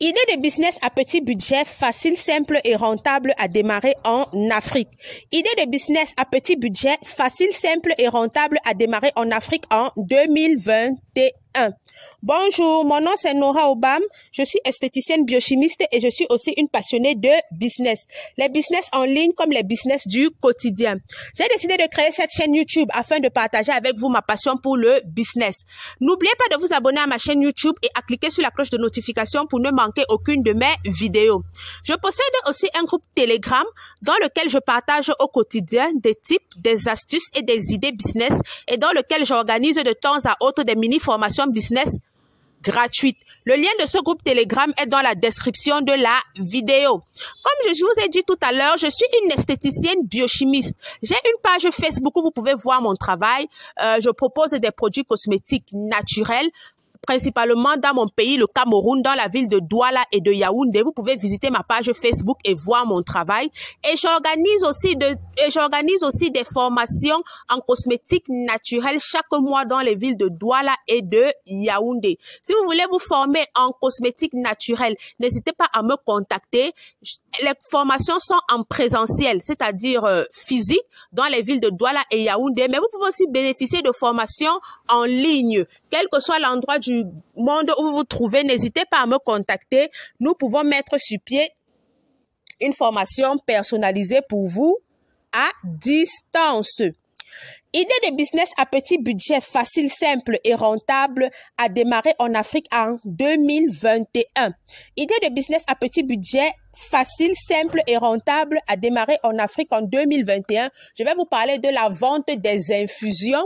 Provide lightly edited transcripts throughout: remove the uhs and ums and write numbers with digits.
Idée de business à petit budget, facile, simple et rentable à démarrer en Afrique. Idée de business à petit budget, facile, simple et rentable à démarrer en Afrique en 2021. Bonjour, mon nom c'est Nora Obam, je suis esthéticienne biochimiste et je suis aussi une passionnée de business. Les business en ligne comme les business du quotidien. J'ai décidé de créer cette chaîne YouTube afin de partager avec vous ma passion pour le business. N'oubliez pas de vous abonner à ma chaîne YouTube et à cliquer sur la cloche de notification pour ne manquer aucune de mes vidéos. Je possède aussi un groupe Telegram dans lequel je partage au quotidien des tips, des astuces et des idées business et dans lequel j'organise de temps à autre des mini-formations business gratuite. Le lien de ce groupe Telegram est dans la description de la vidéo. Comme je vous ai dit tout à l'heure, je suis une esthéticienne biochimiste. J'ai une page Facebook où vous pouvez voir mon travail. Je propose des produits cosmétiques naturels, principalement dans mon pays, le Cameroun, dans la ville de Douala et de Yaoundé. Vous pouvez visiter ma page Facebook et voir mon travail. Et j'organise aussi des formations en cosmétiques naturels chaque mois dans les villes de Douala et de Yaoundé. Si vous voulez vous former en cosmétiques naturels, n'hésitez pas à me contacter. Les formations sont en présentiel, c'est-à-dire physique, dans les villes de Douala et Yaoundé. Mais vous pouvez aussi bénéficier de formations en ligne. Quel que soit l'endroit du monde où vous vous trouvez, n'hésitez pas à me contacter. Nous pouvons mettre sur pied une formation personnalisée pour vous à distance. Idée de business à petit budget, facile, simple et rentable à démarrer en Afrique en 2021. Idée de business à petit budget, facile, simple et rentable à démarrer en Afrique en 2021. Je vais vous parler de la vente des infusions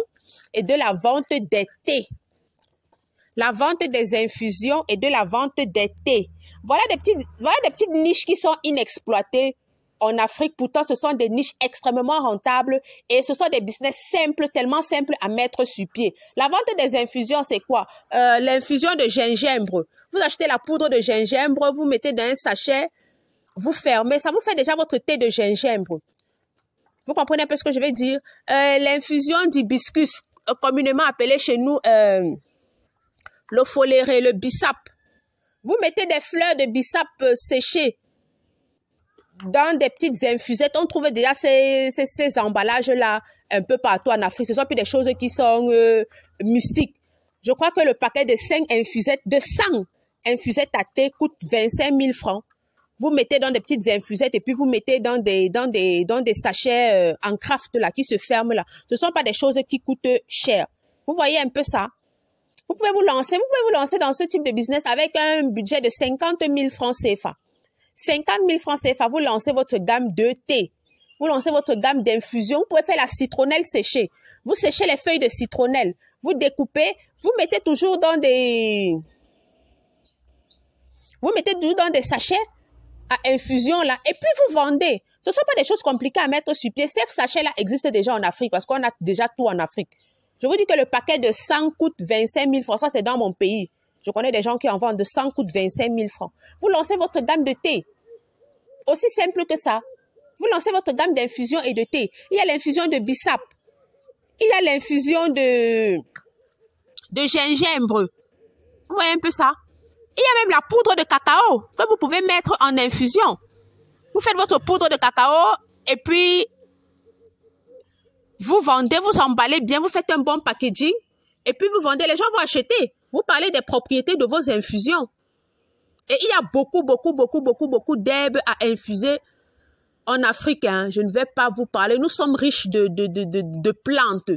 et de la vente des thés. La vente des infusions et de la vente des thés. Voilà des petites niches qui sont inexploitées en Afrique. Pourtant, ce sont des niches extrêmement rentables et ce sont des business simples, tellement simples à mettre sur pied. La vente des infusions, c'est quoi? L'infusion de gingembre. Vous achetez la poudre de gingembre, vous mettez dans un sachet, vous fermez. Ça vous fait déjà votre thé de gingembre. Vous comprenez un peu ce que je vais dire? L'infusion d'hibiscus, communément appelée chez nous le foléré, le bissap. Vous mettez des fleurs de bissap séchées dans des petites infusettes. On trouve déjà ces emballages-là un peu partout en Afrique. Ce sont plus des choses qui sont mystiques. Je crois que le paquet de 100 infusettes à thé coûte 25 000 francs. Vous mettez dans des petites infusettes et puis vous mettez dans des sachets en craft là qui se ferment là. Ce ne sont pas des choses qui coûtent cher. Vous voyez un peu ça? Vous pouvez vous lancer dans ce type de business avec un budget de 50 000 francs CFA. 50 000 francs CFA, vous lancez votre gamme de thé. Vous lancez votre gamme d'infusion. Vous pouvez faire la citronnelle séchée. Vous séchez les feuilles de citronnelle. Vous découpez. Vous mettez toujours dans des sachets à infusion là. Et puis vous vendez. Ce ne sont pas des choses compliquées à mettre sur pied. Ces sachets-là existent déjà en Afrique parce qu'on a déjà tout en Afrique. Je vous dis que le paquet de 100 coûte 25 000 francs. Ça, c'est dans mon pays. Je connais des gens qui en vendent de 100 coûte 25 000 francs. Vous lancez votre gamme de thé. Aussi simple que ça. Vous lancez votre gamme d'infusion et de thé. Il y a l'infusion de bissap. Il y a l'infusion de gingembre. Vous voyez un peu ça? Il y a même la poudre de cacao que vous pouvez mettre en infusion. Vous faites votre poudre de cacao et puis vous vendez, vous emballez bien, vous faites un bon packaging et puis vous vendez. Les gens vont acheter. Vous parlez des propriétés de vos infusions. Et il y a beaucoup d'herbes à infuser en Afrique. Hein. Je ne vais pas vous parler. Nous sommes riches de plantes.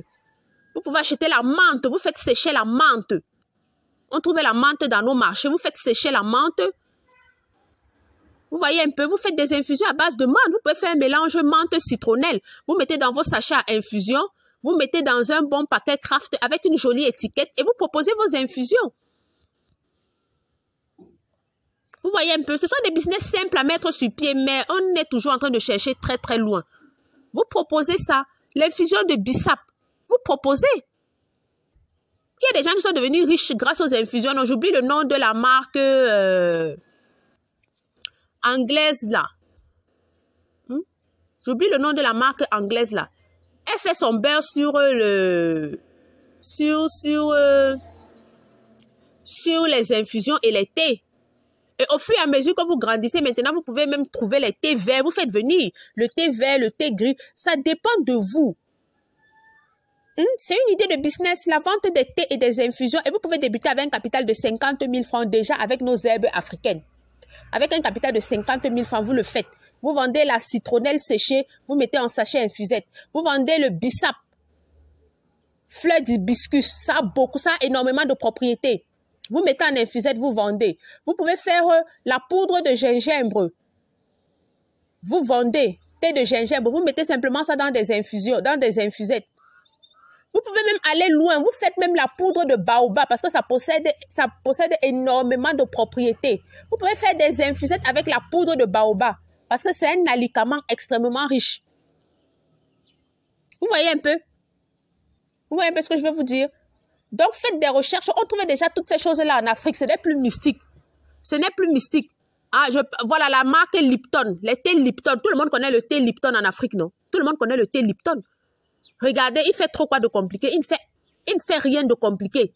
Vous pouvez acheter la menthe. Vous faites sécher la menthe. On trouve la menthe dans nos marchés. Vous faites sécher la menthe. Vous voyez un peu, vous faites des infusions à base de menthe. Vous pouvez faire un mélange menthe-citronnelle. Vous mettez dans vos sachets à infusion. Vous mettez dans un bon paquet craft avec une jolie étiquette et vous proposez vos infusions. Vous voyez un peu, ce sont des business simples à mettre sur pied, mais on est toujours en train de chercher très loin. Vous proposez ça, l'infusion de bissap. Vous proposez. Il y a des gens qui sont devenus riches grâce aux infusions. Non, j'oublie le nom de la marque anglaise là. J'oublie le nom de la marque anglaise là. Elle fait son beurre sur les infusions et les thés. Et au fur et à mesure que vous grandissez, maintenant, vous pouvez même trouver les thés verts. Vous faites venir le thé vert, le thé gris. Ça dépend de vous. C'est une idée de business, la vente des thés et des infusions. Et vous pouvez débuter avec un capital de 50 000 francs déjà avec nos herbes africaines. Avec un capital de 50 000 francs, vous le faites. Vous vendez la citronnelle séchée, vous mettez en sachet infusette. Vous vendez le bissap, fleur d'hibiscus. Ça a beaucoup, ça a énormément de propriétés. Vous mettez en infusette, vous vendez. Vous pouvez faire la poudre de gingembre. Vous vendez thé de gingembre. Vous mettez simplement ça dans des infusions, dans des infusettes. Vous pouvez même aller loin. Vous faites même la poudre de baobab parce que ça possède énormément de propriétés. Vous pouvez faire des infusettes avec la poudre de baobab parce que c'est un alicament extrêmement riche. Vous voyez un peu? Vous voyez un peu ce que je veux vous dire? Donc, faites des recherches. On trouve déjà toutes ces choses-là en Afrique. Ce n'est plus mystique. Ce n'est plus mystique. Ah, voilà la marque Lipton. Les thés Lipton. Tout le monde connaît le thé Lipton en Afrique, non? Tout le monde connaît le thé Lipton. Regardez, il fait trop quoi de compliqué? Il ne fait rien de compliqué.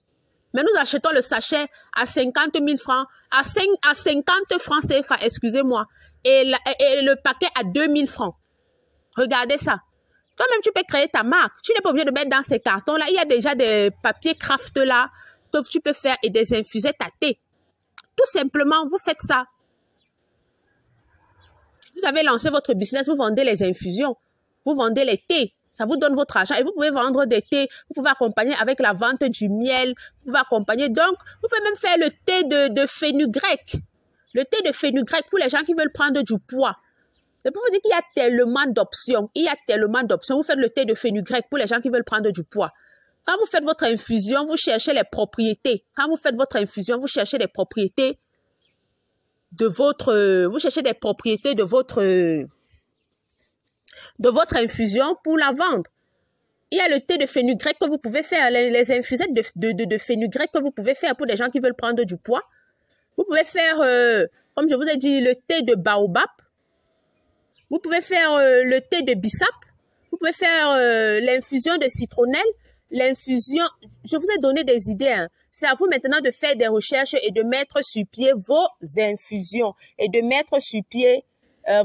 Mais nous achetons le sachet à 50 000 francs, à 50 francs CFA, excusez-moi. Et le paquet à 2 000 francs. Regardez ça. Toi-même, tu peux créer ta marque. Tu n'es pas obligé de mettre dans ces cartons-là. Il y a déjà des papiers craft là que tu peux faire et des infusettes à thé. Tout simplement, vous faites ça. Vous avez lancé votre business, vous vendez les infusions, vous vendez les thés. Ça vous donne votre argent et vous pouvez vendre des thés. Vous pouvez accompagner avec la vente du miel. Vous pouvez accompagner. Donc, vous pouvez même faire le thé de fenugrec. Le thé de fenugrec pour les gens qui veulent prendre du poids. C'est pour vous dire qu'il y a tellement d'options. Il y a tellement d'options. Vous faites le thé de fenugrec pour les gens qui veulent prendre du poids. Quand vous faites votre infusion, vous cherchez les propriétés. Quand vous faites votre infusion, vous cherchez les propriétés de votre... Vous cherchez des propriétés de votre infusion pour la vendre. Il y a le thé de fenugrec que vous pouvez faire, les infusettes de fenugrec que vous pouvez faire pour des gens qui veulent prendre du poids. Vous pouvez faire, comme je vous ai dit, le thé de baobab. Vous pouvez faire le thé de bissap. Vous pouvez faire l'infusion de citronnelle. L'infusion, je vous ai donné des idées. Hein. C'est à vous maintenant de faire des recherches et de mettre sur pied vos infusions et de mettre sur pied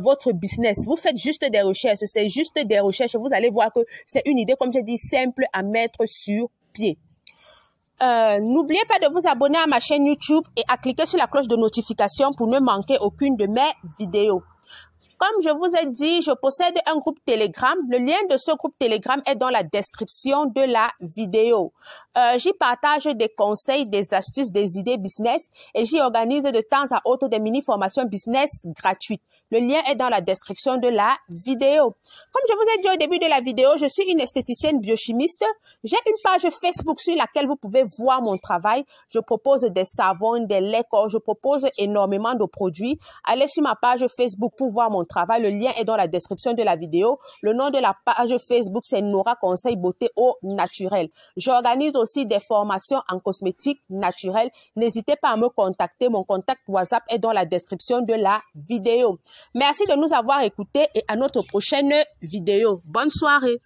votre business. Vous faites juste des recherches, c'est juste des recherches. Vous allez voir que c'est une idée, comme j'ai dit, simple à mettre sur pied. N'oubliez pas de vous abonner à ma chaîne YouTube et à cliquer sur la cloche de notification pour ne manquer aucune de mes vidéos. Comme je vous ai dit, je possède un groupe Telegram. Le lien de ce groupe Telegram est dans la description de la vidéo. J'y partage des conseils, des astuces, des idées business et j'y organise de temps à autre des mini-formations business gratuites. Le lien est dans la description de la vidéo. Comme je vous ai dit au début de la vidéo, je suis une esthéticienne biochimiste. J'ai une page Facebook sur laquelle vous pouvez voir mon travail. Je propose des savons, des laits corps. Je propose énormément de produits. Allez sur ma page Facebook pour voir mon travail. Le lien est dans la description de la vidéo. Le nom de la page Facebook, c'est Nora Conseil Beauté au Naturel. J'organise aussi des formations en cosmétique naturelle. N'hésitez pas à me contacter. Mon contact WhatsApp est dans la description de la vidéo. Merci de nous avoir écoutés et à notre prochaine vidéo. Bonne soirée.